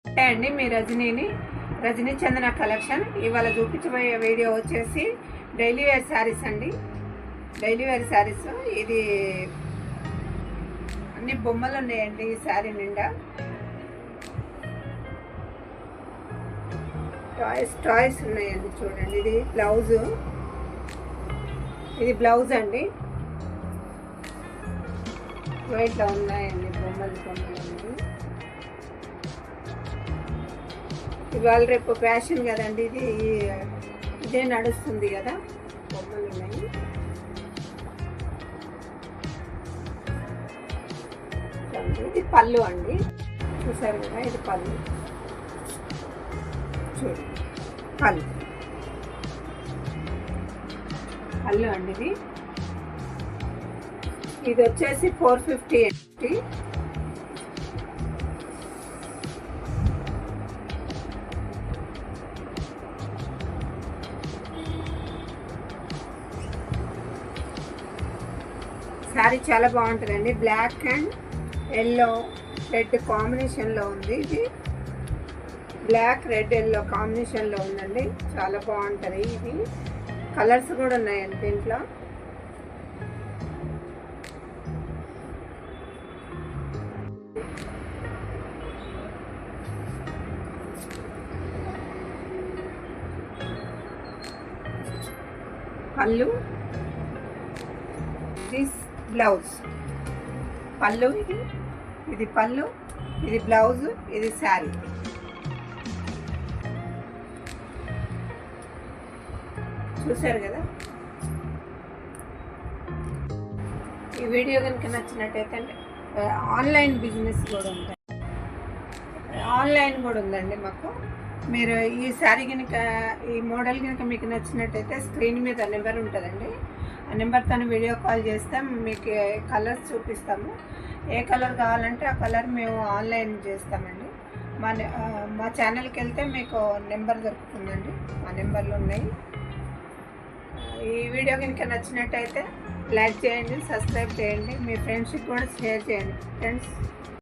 అంటే అండి మీ రజనీ చందన కలెక్షన్ ఇవాళ చూపించబోయే వీడియో వచ్చేసి డైలీ వేర్ శారీస్ అండి. డైలీ వేర్ శారీస్ ఇది అన్ని బొమ్మలు ఉన్నాయండి. ఈ శారీ నిండా టాయ్స్ ఉన్నాయండి. చూడండి, ఇది బ్లౌజ్ అండి. వైట్లో ఉన్నాయండి బొమ్మలు అండి. ఇవాళ రేపు ఫ్యాషన్ కదండి, ఇదే నడుస్తుంది కదా. బొమ్మలు ఉన్నాయి. ఇది పళ్ళు అండి, చూసారు కదా. ఇది పళ్ళు, చూడండి పళ్ళు అండి. ఇది వచ్చేసి 450 అండి. శారీ చాలా బాగుంటుందండి. బ్లాక్ అండ్ ఎల్లో రెడ్ కాంబినేషన్లో ఉంది. ఇది బ్లాక్ రెడ్ ఎల్లో కాంబినేషన్లో ఉందండి. చాలా బాగుంటుంది. ఇది కలర్స్ కూడా ఉన్నాయండి దీంట్లో. పళ్ళు, బ్లౌజ్. పళ్ళు ఇది పళ్ళు, ఇది బ్లౌజ్, ఇది శారీ. చూసారు కదా. ఈ వీడియో కనుక నచ్చినట్టయితే ఆన్లైన్ బిజినెస్ కూడా ఉంటాయి. ఆన్లైన్ కూడా ఉందండి మాకు. మీరు ఈ శారీ కనుక, ఈ మోడల్ కనుక మీకు నచ్చినట్టయితే స్క్రీన్ మీద నెంబర్ ఉంటుందండి. ఆ నెంబర్తో వీడియో కాల్ చేస్తే మీకు కలర్స్ చూపిస్తాము. ఏ కలర్ కావాలంటే ఆ కలర్ మేము ఆన్లైన్ చేస్తామండి. మా ఛానల్కి వెళ్తే మీకు నెంబర్ దొరుకుతుందండి. మా నెంబర్లు ఉన్నాయి. ఈ వీడియో కనుక నచ్చినట్టయితే లైక్ చేయండి, సబ్స్క్రైబ్ చేయండి, మీ ఫ్రెండ్స్కి కూడా షేర్ చేయండి ఫ్రెండ్స్.